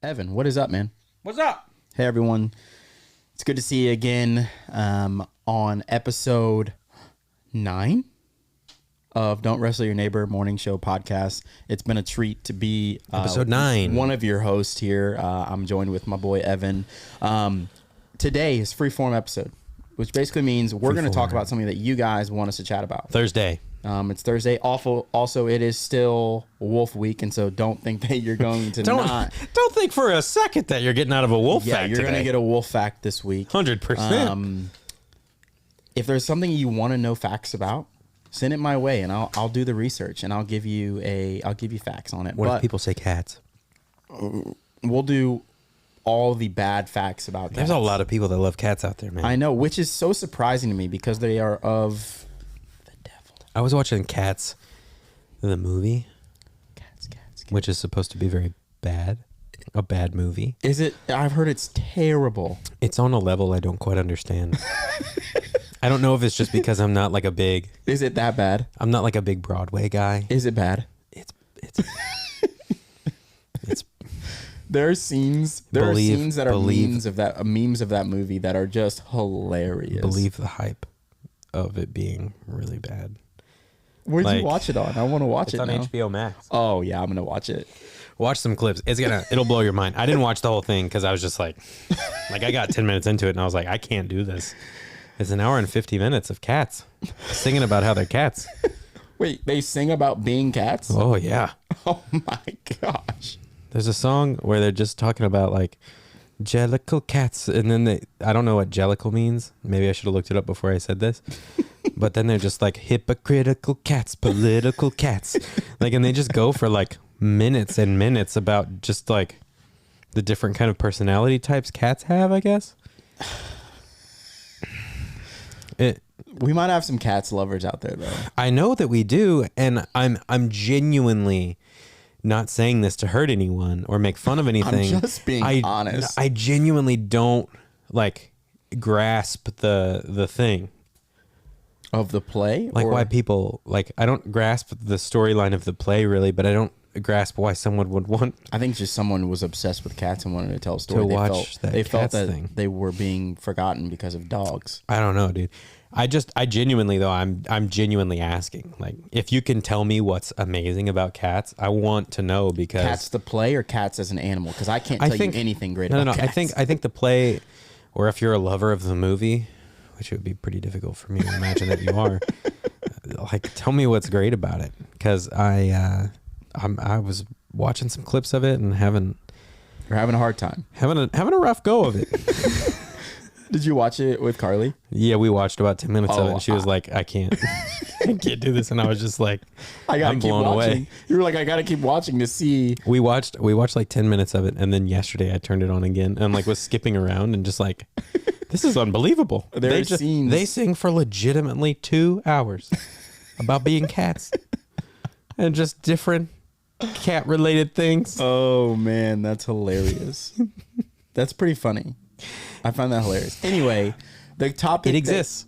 Evan, what is up, man? What's up? Hey, everyone. It's good to see you again on episode 9 of Don't Wrestle Your Neighbor Morning Show podcast. It's been a treat to be episode 9. One of your hosts here. I'm joined with my boy, Evan. Today is freeform episode, which basically means we're going to talk about something that you guys want us to chat about. Thursday. It's Thursday. Also, it is still Wolf Week, and so don't think that you're going to Don't think for a second that you're getting out of a wolf fact you're going to get a wolf fact this week. 100%. If there's something you want to know facts about, send it my way, and I'll do the research, and I'll give you facts on it. What if people say cats? We'll do all the bad facts about cats. There's a lot of people that love cats out there, man. I know, which is so surprising to me because they are of the devil. I was watching Cats, the movie, Cats. which is supposed to be very bad. A bad movie. Is it? I've heard it's terrible. It's on a level I don't quite understand. I don't know if it's just because I'm not like a big... Is it that bad? I'm not like a big Broadway guy. Is it bad? It's There are scenes that are memes of that movie that are just hilarious. Believe the hype of it being really bad. Where'd you watch it on? I want to watch it on now. HBO Max. Oh yeah, I'm gonna watch it. Watch some clips. It'll blow your mind. I didn't watch the whole thing because I was just like I got 10 minutes into it and I was like, I can't do this. It's an hour and 50 minutes of cats singing about how they're cats. Wait, they sing about being cats? Oh yeah. Oh my gosh. There's a song where they're just talking about like jellicle cats, and then I don't know what jellicle means. Maybe I should have looked it up before I said this. But then they're just like hypocritical cats, political cats. Like, and they just go for like minutes and minutes about just like the different kind of personality types cats have, I guess. We might have some cats lovers out there though. I know that we do, and I'm genuinely not saying this to hurt anyone or make fun of anything. I'm just being honest. I genuinely don't like grasp the thing of the play, like why people like. I don't grasp the storyline of the play really, but I don't grasp why someone would want. I think just someone was obsessed with cats and wanted to tell a story. They felt that they were being forgotten because of dogs. I don't know, dude. I genuinely though, I'm genuinely asking, like, if you can tell me what's amazing about cats, I want to know, because Cats the play or Cats as an animal, because I can't tell you anything great about cats. I think the play, or if you're a lover of the movie, which it would be pretty difficult for me to imagine that you are, like, tell me what's great about it, because I was watching some clips of it and You're having a hard time. Having a rough go of it. Did you watch it with Carly? Yeah, we watched about 10 minutes of it, and she was like, I can't do this. And I was just like, I'm blown away. You were like, I got to keep watching to see. We watched like 10 minutes of it, and then yesterday I turned it on again and like was skipping around and just like, this is unbelievable. They sing for legitimately 2 hours about being cats and just different cat related things. Oh man, that's hilarious. That's pretty funny. I find that hilarious. Anyway, the topic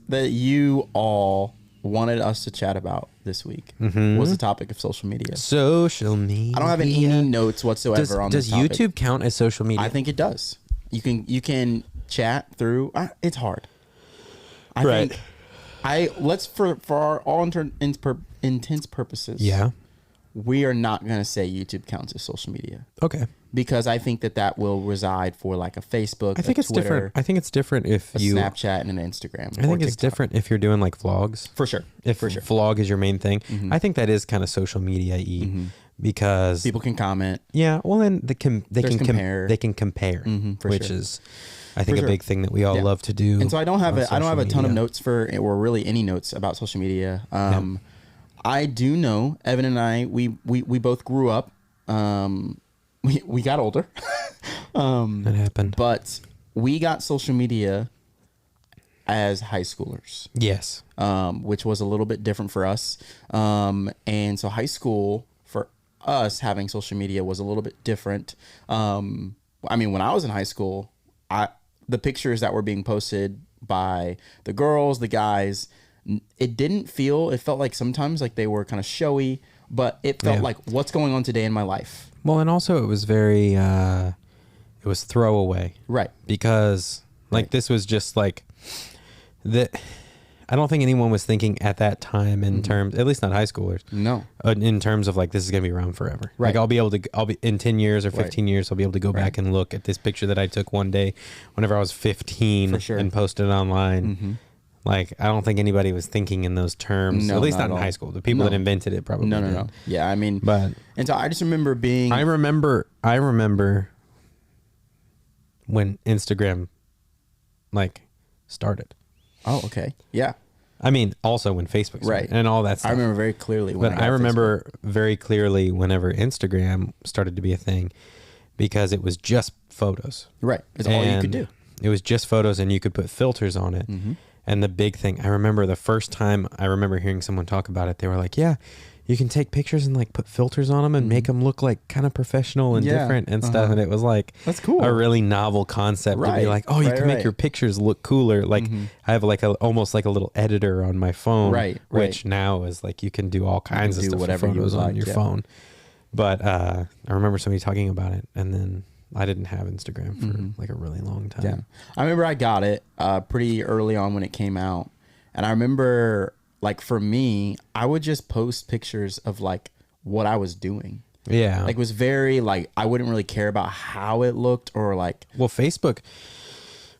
that you all wanted us to chat about this week was the topic of social media. Social media. I don't have any notes whatsoever on this topic. Does YouTube count as social media? I think it does. You can chat through. It's hard. Right. For our all intents purposes. Yeah. We are not going to say YouTube counts as social media. Okay. Because I think that will reside for like a Facebook, I think it's Twitter, different. I think it's different if you Snapchat and an Instagram. I think it's different if you're doing like vlogs. For sure. If vlog is your main thing, I think that is kind of social media-y because people can comment. Yeah. Well, then they can compare. They can compare, which sure. is, I think, a big thing that we all love to do. And so I don't have a ton of notes or really any notes about social media. I do know Evan and I, we both grew up. We got older. That happened. But we got social media as high schoolers. Yes. Which was a little bit different for us. And so high school for us having social media was a little bit different. I mean, when I was in high school, the pictures that were being posted by the girls, the guys, it felt like sometimes like they were kind of showy, but it felt like what's going on today in my life. Well, and also it was very was throwaway. Right. Because like this was just like the I don't think anyone was thinking at that time in terms, at least not high schoolers. No. In terms of like this is gonna be around forever. Right. Like I'll be in 10 years or 15 years. I'll be able to go back and look at this picture that I took one day, whenever I was 15, For sure. and post it online. Like I don't think anybody was thinking in those terms. No, at least not not in at all. high school. The people that invented it probably. No. did. Yeah, I mean, But and so I just remember being. I remember when Instagram like started. Oh, okay. Yeah. I mean, also when Facebook started, Right. and all that stuff. I remember very clearly. But I remember very clearly whenever Instagram started to be a thing, because it was just photos. Right. It's all you could do. It was just photos, and you could put filters on it. And the big thing, I remember the first time I remember hearing someone talk about it, they were like, yeah, you can take pictures and like put filters on them and make them look like kind of professional and different and stuff. And it was like That's cool. a really novel concept to be like, oh, you can make your pictures look cooler. Like I have like almost like a little editor on my phone, which now is like you can do all kinds of stuff with photos on your phone. But I remember somebody talking about it, and then I didn't have Instagram for like a really long time. Yeah. I remember I got it pretty early on when it came out. And I remember, like, for me, I would just post pictures of, like, what I was doing. Yeah. Like, it was very, like, I wouldn't really care about how it looked or, like... Well,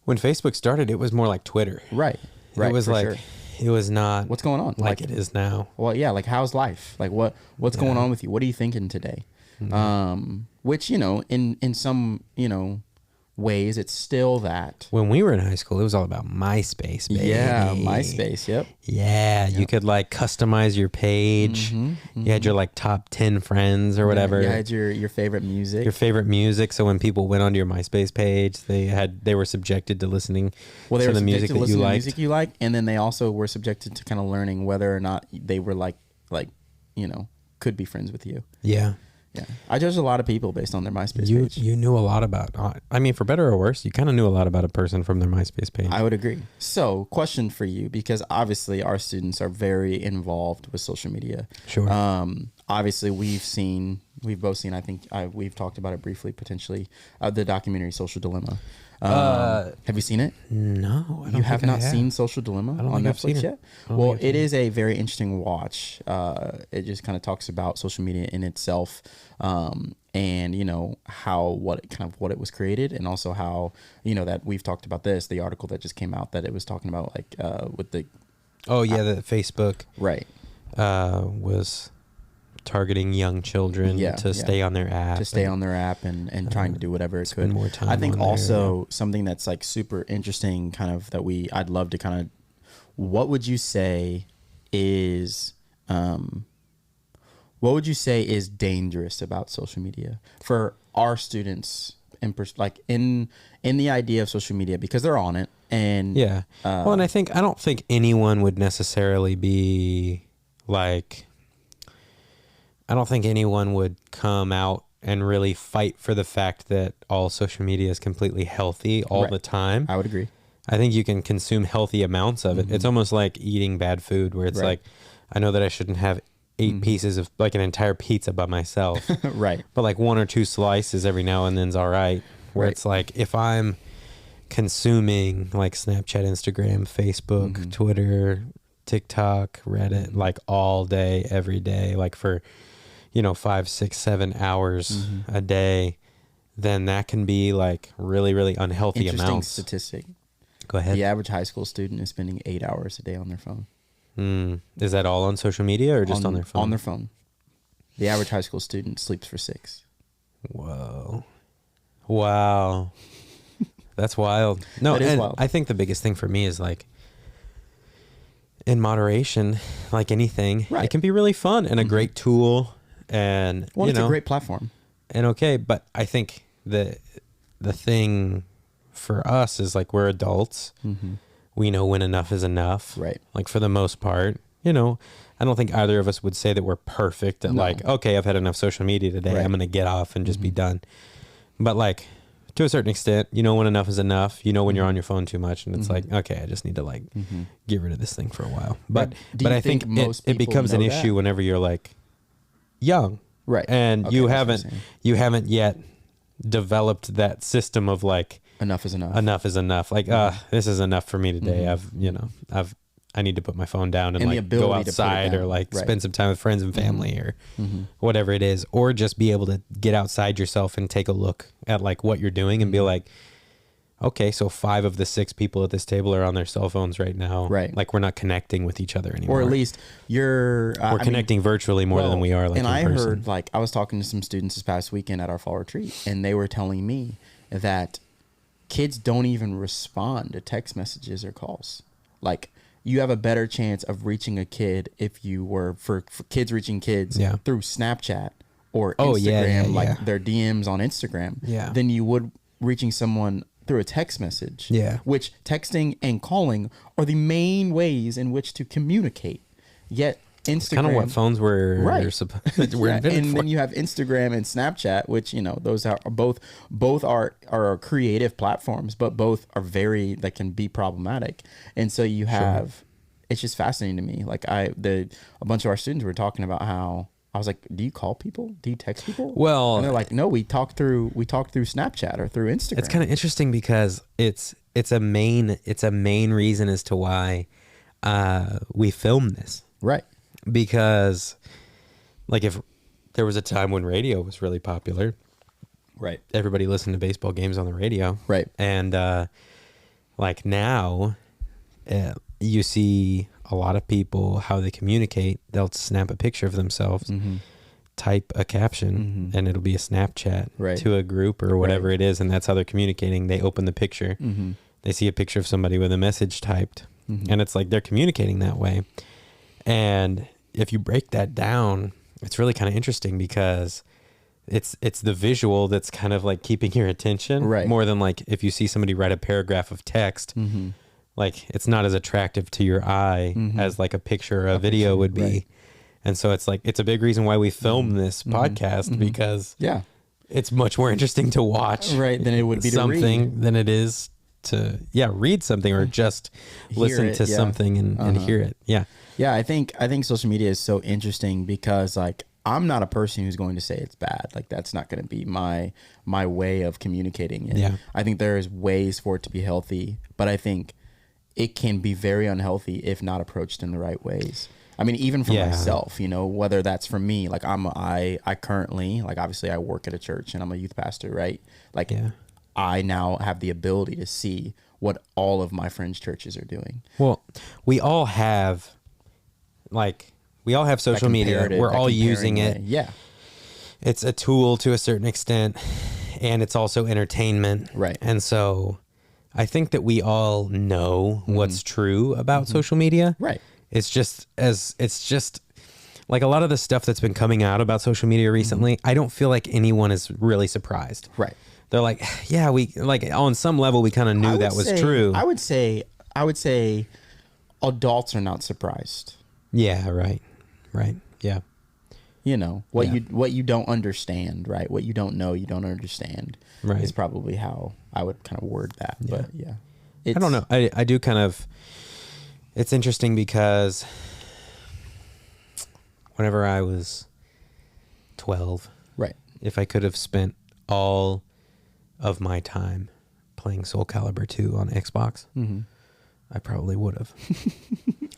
when Facebook started, it was more like Twitter. Right. It was like, it was not... What's going on? Like it is now. Well, yeah, like, how's life? Like, what's going on with you? What are you thinking today? Which, you know, in some, you know, ways, it's still that. When we were in high school, it was all about MySpace, baby. Yeah, MySpace, yep. Yeah, you could like customize your page. You had your like top 10 friends or whatever. You had your favorite music. Your favorite music. So when people went onto your MySpace page, they were subjected to listening to the music that you liked. Music you like, and then they also were subjected to kind of learning whether or not they were like you know, could be friends with you. Yeah. Yeah, I judged a lot of people based on their MySpace page. You knew a lot about, I mean, for better or worse, you kind of knew a lot about a person from their MySpace page. I would agree. So, question for you, because obviously our students are very involved with social media. Sure. Obviously, we've both seen, I think we've talked about it briefly, potentially, the documentary Social Dilemma. Have you seen it? No, I don't You have not seen Social Dilemma on Netflix yet? Well, it is a very interesting watch. It just kind of talks about social media in itself, and you know what it was created, and also how, you know, that we've talked about the article that just came out that it was talking about, like with the that Facebook was targeting young children to stay on their app, and trying to do whatever it could. More time. I think also something that's like super interesting, kind of I'd love to kind of, what would you say is dangerous about social media for our students in the idea of social media, because they're on it, and and I don't think anyone would necessarily be like, I don't think anyone would come out and really fight for the fact that all social media is completely healthy all the time. I would agree. I think you can consume healthy amounts of it. It's almost like eating bad food, where it's like, I know that I shouldn't have 8 pieces of like an entire pizza by myself. Right. But like 1 or 2 slices every now and then's all right. Where it's like, if I'm consuming like Snapchat, Instagram, Facebook, Twitter, TikTok, Reddit, like all day, every day, like for, 5, 6, 7 hours a day, then that can be like really, really unhealthy Interesting amounts. statistic. Go ahead. The average high school student is spending 8 hours a day on their phone. Is that all on social media or just on their phone? On their phone. The average high school student sleeps for 6. Whoa. Wow. That's wild. No, That is and wild. I think the biggest thing for me is like, in moderation, like anything, it can be really fun and a great tool, and it's a great platform. And but I think the thing for us is like, we're adults. We know when enough is enough. Right. Like for the most part, I don't think either of us would say that we're perfect at like, okay, I've had enough social media today. I'm going to get off and just be done. But like, to a certain extent, when enough is enough, when you're on your phone too much, and it's like, okay, I just need to like get rid of this thing for a while. But I think it becomes an issue whenever you're like young, right? And you haven't yet developed that system of like, enough is enough. enough is enough. Like, this is enough for me today. I need to put my phone down and And the like go ability to put it outside or down. like Right. spend some time with friends and family or whatever it is, or just be able to get outside yourself and take a look at like what you're doing and be like, okay, so 5 of the 6 people at this table are on their cell phones right now. Right. Like we're not connecting with each other anymore. Or at least you're we're connecting virtually more than we are like and in I person. heard, like, I was talking to some students this past weekend at our fall retreat, and they were telling me that kids don't even respond to text messages or calls. Like, you have a better chance of reaching a kid if you were for kids reaching kids Yeah. through Snapchat or Oh, Instagram, yeah, like yeah. their DMs on Instagram, Yeah. than you would reaching someone through a text message. Yeah. Which texting and calling are the main ways in which to communicate. Yet Instagram, Kind of what phones were Right. were yeah, invented and for. then you have Instagram and Snapchat, which, you know, those are both are creative platforms, but both are that can be problematic. And so you have, it's just fascinating to me. Like a bunch of our students were talking about how, I was like, do you call people? Do you text people? Well, and they're like, no, we talk through Snapchat or through Instagram. It's kind of interesting because it's a main reason as to why we film this. right. Because like if there was a time when radio was really popular, Right. everybody listened to baseball games on the radio. Right. And like now you see a lot of people, how they communicate, they'll snap a picture of themselves, type a caption, and it'll be a Snapchat Right. to a group or whatever it is, and that's how they're communicating. They open the picture, they see a picture of somebody with a message typed, and it's like they're communicating that way. And if you break that down, it's really kind of interesting because it's the visual that's kind of like keeping your attention, Right. more than like if you see somebody write a paragraph of text, like it's not as attractive to your eye as like a picture or a video would be. right. And so it's like, it's a big reason why we film this podcast, because Yeah. it's much more interesting to watch Right, than it would be to something read. than it is to read something or just listen it, to yeah. something and hear it. Yeah. Yeah, I think social media is so interesting because, like, I'm not a person who's going to say it's bad. Like, that's not going to be my way of communicating it. Yeah. I think there's ways for it to be healthy, but I think it can be very unhealthy if not approached in the right ways. I mean, even for myself, you know, whether that's for me, like I currently, like, obviously I work at a church and I'm a youth pastor, right? Like, I now have the ability to see what all of my friends' churches are doing. Well, we all have social media. We're all using it. Yeah. It's a tool to a certain extent, and it's also entertainment. Right. And so I think that we all know what's true about social media. Right. It's just like a lot of the stuff that's been coming out about social media recently, I don't feel like anyone is really surprised. Right. They're like, yeah, we like on some level we kind of knew that was true. I would say adults are not surprised. Yeah, right. Right. Yeah. You know, what you don't understand, right? What you don't know, you don't understand. Right. Is probably how I would kind of word that. Yeah. But yeah. I don't know. I do kind of, it's interesting because whenever I was 12, Right. if I could have spent all of my time playing Soul Calibur 2 on Xbox, I probably would have.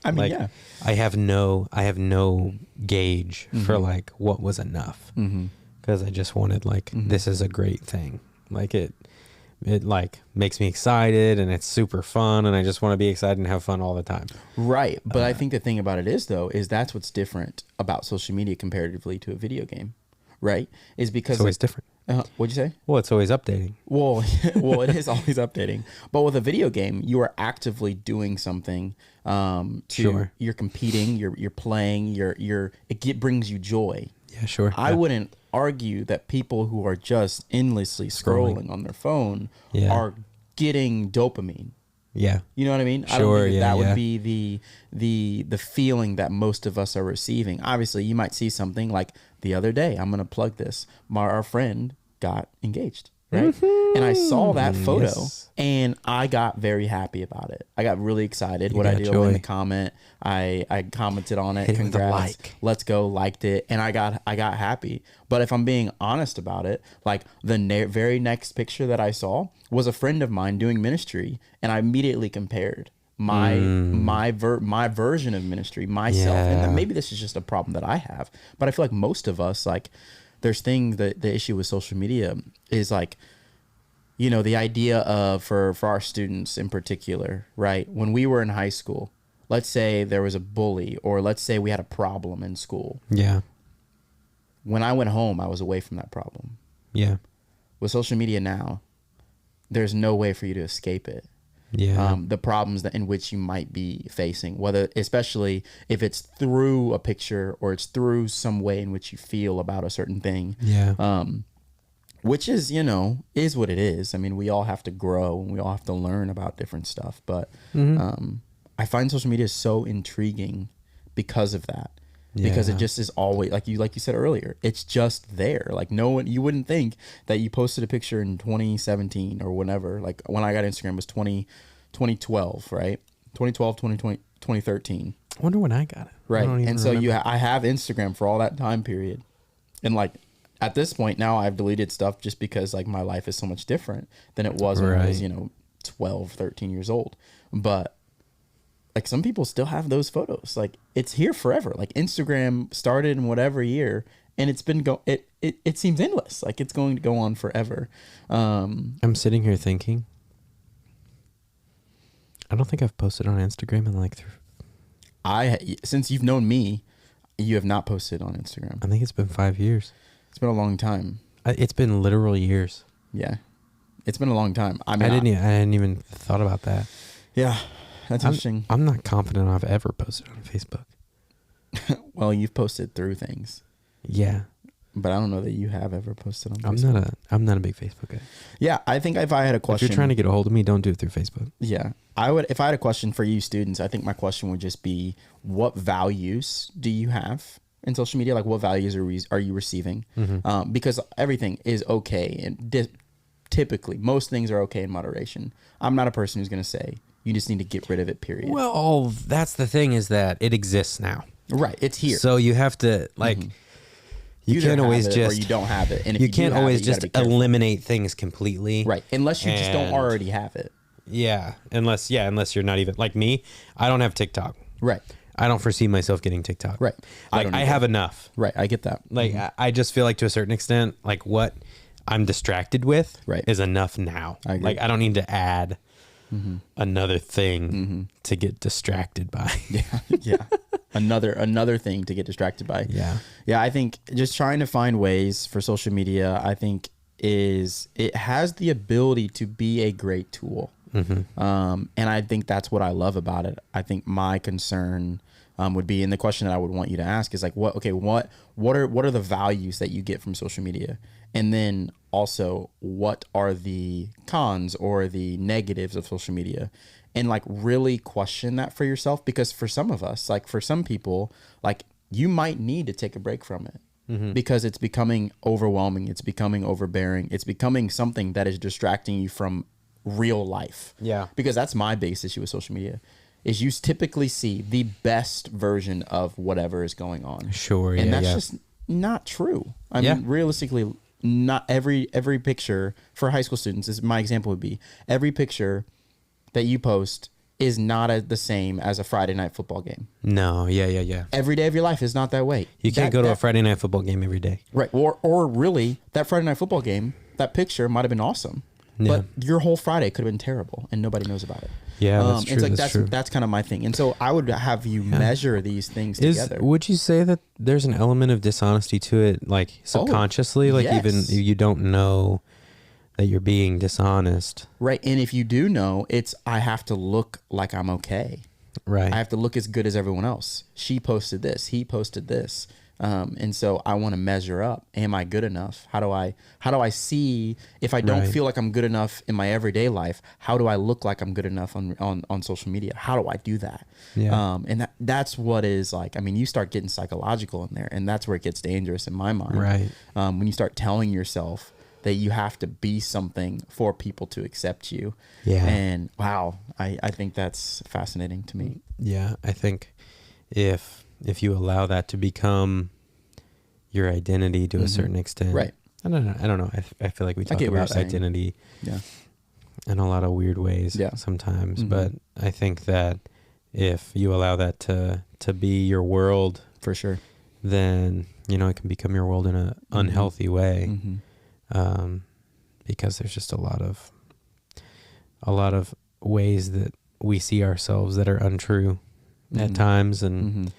I mean, Like, yeah. I have no gauge for like what was enough, because I just wanted like, this is a great thing. Like it like makes me excited and it's super fun and I just want to be excited and have fun all the time. Right. But I think the thing about it is, though, is that's what's different about social media comparatively to a video game, right? Is because It's always different. What'd you say? Well, it's always updating. Well, it is always updating. But with a video game, you are actively doing something. You're competing. You're playing. It brings you joy. Yeah, sure. I wouldn't argue that people who are just endlessly scrolling on their phone are getting dopamine. Yeah. You know what I mean? I don't think that would be the feeling that most of us are receiving. Obviously, you might see something like the other day. I'm going to plug this. Our friend got engaged. right? And I saw that photo Yes. and I got very happy about it. I got really excited. You What I got did joy. in the comment, I commented on it. Hit it with a Congrats. like. Let's go. Liked it. And I got happy. But if I'm being honest about it, like the very next picture that I saw was a friend of mine doing ministry. And I immediately compared my version of ministry, myself. And Yeah. maybe this is just a problem that I have, but I feel like most of us, like, there's things that the issue with social media is like, you know, the idea of for our students in particular, right? When we were in high school, let's say there was a bully, or let's say we had a problem in school. Yeah. When I went home, I was away from that problem. Yeah. With social media now, there's no way for you to escape it. Yeah. The problems that in which you might be facing, whether, especially if it's through a picture or it's through some way in which you feel about a certain thing. Yeah. Which is, you know, is what it is. I mean, we all have to grow and we all have to learn about different stuff. But I find social media so intriguing because of that. Because it just is always, like you said earlier, it's just there. Like, no one, you wouldn't think that you posted a picture in 2017 or whenever. Like, when I got Instagram was 2012, right? 2012, 2020, 2013. I wonder when I got it. Right. I don't even And so remember. I have Instagram for all that time period. And like, at this point now, I've deleted stuff just because like my life is so much different than it was when I was, Right. you know, 12, 13 years old. But like, some people still have those photos. Like, it's here forever. Like, Instagram started in whatever year, and it's been it seems endless. Like, it's going to go on forever. I'm sitting here thinking, I don't think I've posted on Instagram in like Since you've known me, you have not posted on Instagram. I think it's been 5 years. It's been a long time. It's been literal years. Yeah, it's been a long time. I mean, I didn't even thought about that. Yeah, that's interesting. I'm not confident I've ever posted on Facebook. Well, you've posted through things, Yeah. but I don't know that you have ever posted on Facebook. I'm not a big Facebook guy. Yeah, I think if I had a If question, you're trying to get a hold of me, don't do it through Facebook. yeah, I would. If I had a question for you students, I think my question would just be, what values do you have in social media? Like, what values are you receiving? Because everything is okay, and typically most things are okay in moderation. I'm not a person who's going to say you just need to get rid of it, period. Well, that's the thing, is that it exists now. Right, it's here. So you have to like you Either can't have always it just or you don't have it, and if you do can't have always it, you gotta just be careful. eliminate things completely. Right, unless you just don't And- already have it. Yeah, unless you're not even like me. I don't have TikTok. Right, I don't foresee myself getting TikTok. right. Like don't I either. have enough. Right, I get that. Like I just feel like to a certain extent, like what I'm distracted with Right. is enough now. I agree. Like I don't need to add another thing to get distracted by. Yeah, yeah. Another thing to get distracted by. Yeah. I think just trying to find ways for social media, I think it has the ability to be a great tool. And I think that's what I love about it. I think my concern would be, and the question that I would want you to ask is like, what are the values that you get from social media? And then also, what are the cons or the negatives of social media? And like, really question that for yourself, because for some of us, like for some people, like, you might need to take a break from it because it's becoming overwhelming. It's becoming overbearing. It's becoming something that is distracting you from real life. Yeah. Because that's my biggest issue with social media, is you typically see the best version of whatever is going on. Sure. And Yeah. that's Yeah. just not true. I Yeah. mean, realistically, not every picture for high school students, is my example would be, every picture that you post is not the same as a Friday night football game. No. Yeah. Yeah. Yeah. Every day of your life is not that way. You can't go to a Friday night football game every day. Right. Or really, that Friday night football game, that picture might have been awesome, but your whole Friday could have been terrible and nobody knows about it. Yeah, that's true. It's like that's true. that's kind of my thing. And so I would have you measure these things together. Would you say that there's an element of dishonesty to it, like subconsciously, like yes. even you don't know that you're being dishonest? Right. And if you do know, I have to look like I'm okay. Right. I have to look as good as everyone else. She posted this. He posted this. And so I want to measure up. Am I good enough? How do I see, if I don't Right. feel like I'm good enough in my everyday life, how do I look like I'm good enough on social media? How do I do that? Yeah. And that's what is like, I mean, you start getting psychological in there, and that's where it gets dangerous in my mind. Right. When you start telling yourself that you have to be something for people to accept you. Yeah. And wow, I think that's fascinating to me. Yeah, I think if you allow that to become your identity to a certain extent, Right. I don't know. I feel like we talk get what you're about saying. identity Yeah. in a lot of weird ways Yeah. sometimes, but I think that if you allow that to be your world, For sure. then it can become your world in a unhealthy way, because there's just a lot of ways that we see ourselves that are untrue at times, and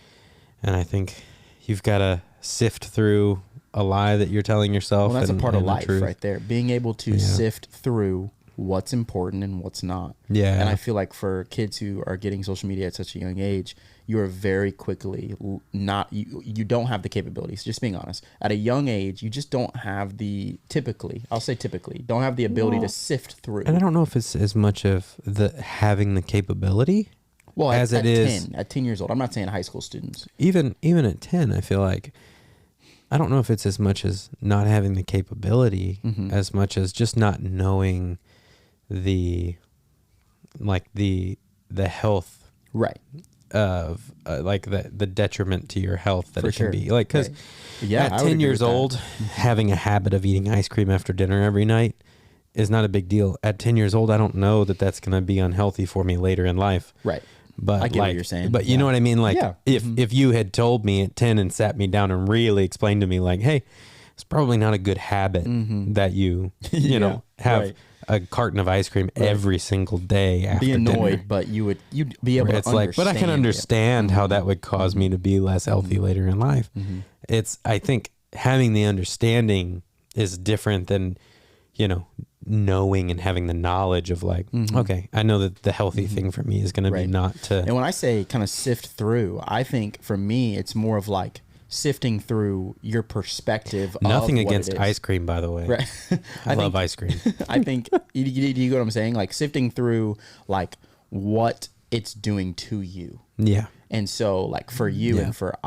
I think you've got to sift through a lie that you're telling yourself. Well, that's and, a part of and the life truth. right there. Being able to sift through what's important and what's not. Yeah. And I feel like for kids who are getting social media at such a young age, you are very quickly you don't have the capabilities, just being honest. At a young age, you just don't have I'll say typically, don't have the ability to sift through. And I don't know if it's as much of the having the capability. Well, as at it is 10, at 10 years old. I'm not saying high school students. Even at 10, I feel like, I don't know if it's as much as not having the capability as much as just not knowing the health, Right. of like the detriment to your health that For it can sure. be, like, because Right. Yeah, at I would 10 agree years with that. old, having a habit of eating ice cream after dinner every night is not a big deal. At 10 years old, I don't know that that's going to be unhealthy for me later in life. Right. But I get what you're saying. But you know what I mean? Like, Yeah. if you had told me at 10 and sat me down and really explained to me, like, hey, it's probably not a good habit that you have Right. a carton of ice cream every single day after Be annoyed, dinner. but you'd be able Where to it's like, but I can understand how that would cause me to be less healthy later in life. I think having the understanding is different than, knowing and having the knowledge of like, okay, I know that the healthy thing for me is going to be not to. And when I say kind of sift through, I think for me, it's more of like sifting through your perspective. Nothing of what against it is. ice cream, by the way. Right. I love ice cream. I think, you get what I'm saying? Like sifting through like what it's doing to you. Yeah. And so like for you and for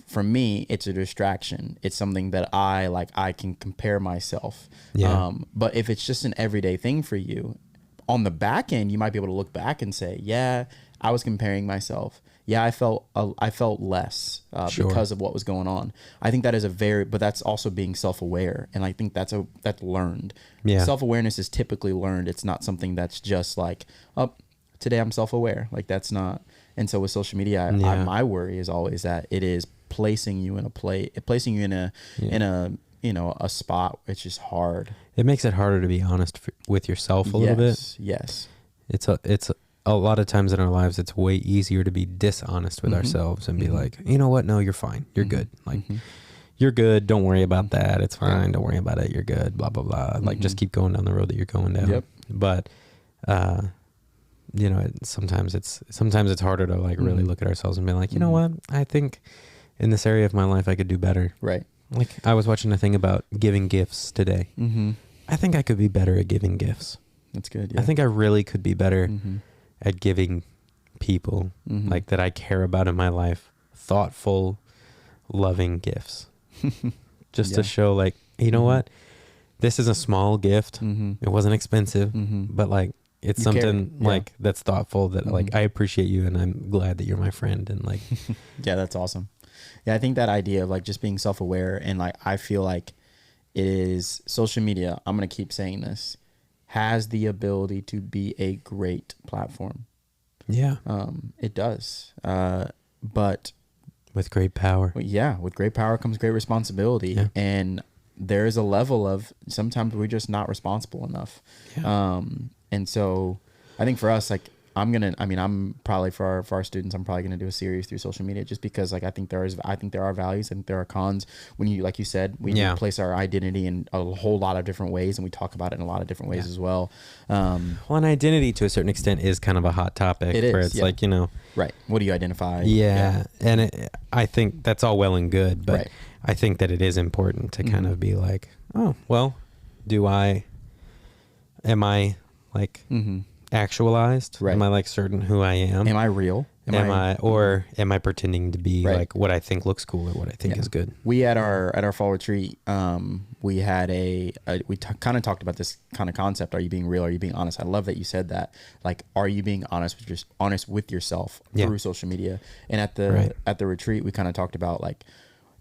for me, it's a distraction. It's something that I can compare myself. Yeah. But if it's just an everyday thing for you, on the back end, you might be able to look back and say, yeah, I was comparing myself. Yeah, I felt less because of what was going on. I think that is but that's also being self-aware. And I think that's learned. Yeah. Self-awareness is typically learned. It's not something that's just like, oh, today I'm self-aware. Like that's not. And so with social media, my worry is always that it is placing you in a spot which is hard. It makes it harder to be honest with yourself a little bit. Yes. It's a lot of times in our lives, it's way easier to be dishonest with ourselves and be like, you know what? No, you're fine. You're good. Like, you're good. Don't worry about that. It's fine. Don't worry about it. You're good. Blah, blah, blah. Like, just keep going down the road that you're going down. Yep. But, sometimes it's harder to like really look at ourselves and be like, you know what? I think in this area of my life, I could do better. Right. Like, I was watching a thing about giving gifts today. I think I could be better at giving gifts. That's good. Yeah. I think I really could be better at giving people like that I care about in my life thoughtful, loving gifts. Just to show like, you know what? This is a small gift. It wasn't expensive, but like it's something like that's thoughtful that like I appreciate you and I'm glad that you're my friend and like yeah, that's awesome. Yeah, I think that idea of like just being self-aware and like I feel like it is social media, I'm going to keep saying this, has the ability to be a great platform. Yeah. It does. But with great power. With great power comes great responsibility. Yeah. And there is a level of sometimes we're just not responsible enough. Yeah. And so I think for us, like I'm probably for our students, I'm probably going to do a series through social media just because like I think there are values and there are cons when you, like you said, we place our identity in a whole lot of different ways and we talk about it in a lot of different ways as well. Well, an identity to a certain extent is kind of a hot topic where it's like, you know, right. What do you identify? Yeah. And I think that's all well and good, but I think that it is important to kind of be like, oh, well, am I like, actualized? Right. Am I like certain who I am? Am I real? Am I pretending to be Right. like what I think looks cool or what I think is good? We at our fall retreat, we had kind of talked about this kind of concept. Are you being real? Are you being honest? I love that you said that. Like, are you being honest with yourself through social media? And at the retreat, we kind of talked about like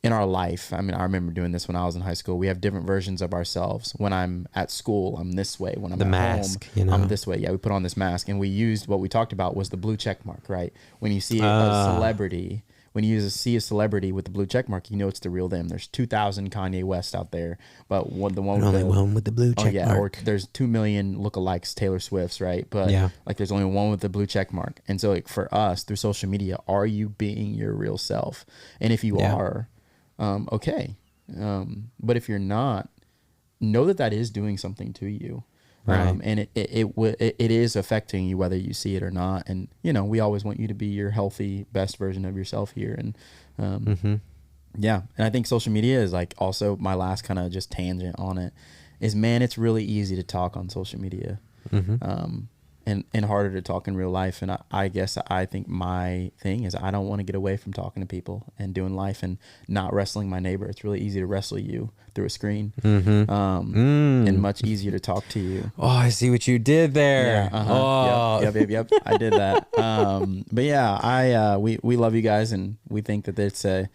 in our life. I mean, I remember doing this when I was in high school. We have different versions of ourselves. When I'm at school, I'm this way. When I'm The at mask, home, I'm this way. Yeah, we put on this mask, and we used what we talked about was the blue check mark, right? When you see a celebrity. When you see a celebrity with the blue check mark, you know it's the real them. There's 2,000 Kanye West out there, but one with the blue check mark. Or there's 2 million lookalikes Taylor Swift's, right? But like there's only one with the blue check mark. And so like for us through social media, are you being your real self? And if you are, okay. But if you're not, know that is doing something to you. Right. And it is affecting you whether you see it or not. And, you know, we always want you to be your healthy, best version of yourself here. And, yeah. And I think social media is like also my last kind of just tangent on it is, man, it's really easy to talk on social media. And harder to talk in real life. And I guess I think my thing is I don't want to get away from talking to people and doing life and not wrestling my neighbor. It's really easy to wrestle you through a screen, and much easier to talk to you. Oh, I see what you did there. Yeah, Oh, yep. I did that. But yeah, we love you guys, and we think that it's it's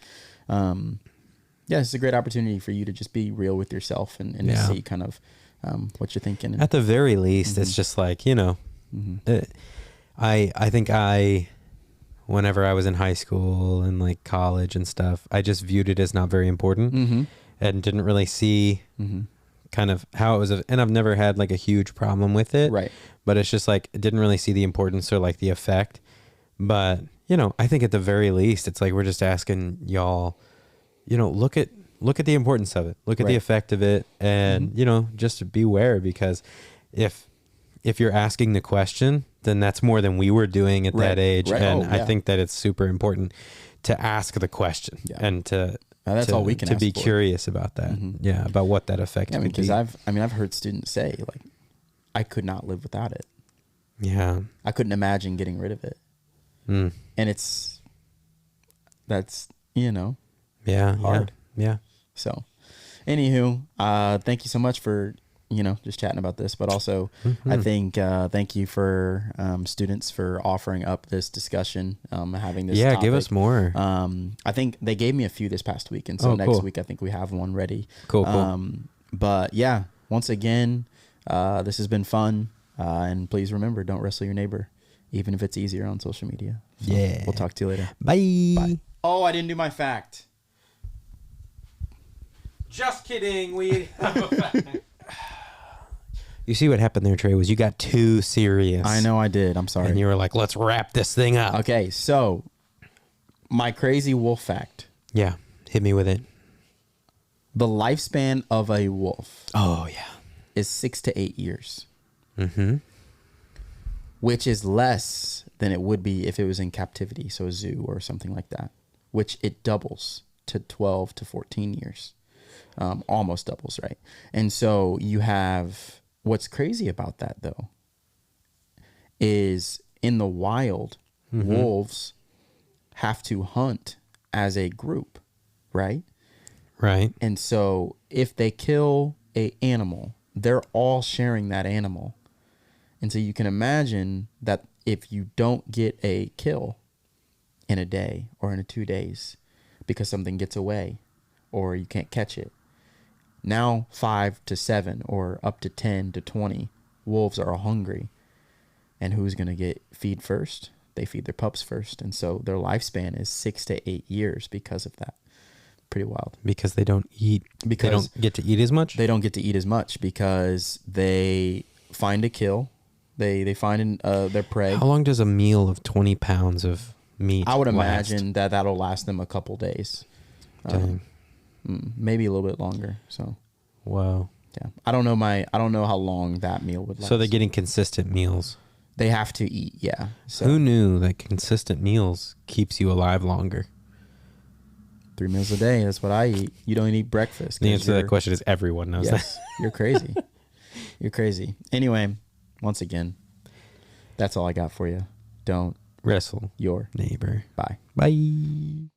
a great opportunity for you to just be real with yourself and to see kind of what you're thinking. At the very least, it's just like, you know, I think whenever I was in high school and like college and stuff, I just viewed it as not very important and didn't really see kind of how it was. And I've never had like a huge problem with it. Right. But it's just like, didn't really see the importance or like the effect. But, you know, I think at the very least, it's like, we're just asking y'all, you know, look at the importance of it, look at the effect of it, and, you know, just beware, because if you're asking the question, then that's more than we were doing at that age. And I think that it's super important to ask the question and that's all we can be curious about that. Yeah. About what that effect could be. Because I've heard students say like, I could not live without it. Yeah. I couldn't imagine getting rid of it. And that's, you know, hard. Yeah. So anywho, thank you so much for, you know, just chatting about this, but also I think, thank you for, students for offering up this discussion, having this topic. Give us more. I think they gave me a few this past week. And so next week, I think we have one ready. Cool. But yeah, once again, this has been fun. And please remember, don't wrestle your neighbor, even if it's easier on social media. So we'll talk to you later. Bye. Oh, I didn't do my fact. Just kidding. We have a fact. You see what happened there, Trey, was you got too serious. I know I did. I'm sorry. And you were like, let's wrap this thing up. Okay, so my crazy wolf fact. Yeah, hit me with it. The lifespan of a wolf. Oh, yeah. Is 6 to 8 years. Which is less than it would be if it was in captivity, so a zoo or something like that, which it doubles to 12 to 14 years. Almost doubles, right? And so you have, what's crazy about that though, is in the wild, wolves have to hunt as a group, right? Right. And so if they kill a animal, they're all sharing that animal. And so you can imagine that if you don't get a kill in a day or in 2 days because something gets away or you can't catch it, now 5 to 7 or up to 10 to 20 wolves are hungry. And who's going to feed first? They feed their pups first. And so their lifespan is 6 to 8 years because of that. Pretty wild. Because they don't eat. Because they don't get to eat as much? They don't get to eat as much because they find a kill. They find their prey. How long does a meal of 20 pounds of meat I would imagine that'll last them a couple days. Maybe a little bit longer. So, wow. Yeah. I don't know how long that meal would last. So they're getting consistent meals. They have to eat, yeah. So. Who knew that consistent meals keeps you alive longer? 3 meals a day. That's what I eat. You don't eat breakfast. The answer to that question is everyone knows that. You're crazy. You're crazy. Anyway, once again, that's all I got for you. Don't Wrestle your neighbor. bye. Bye.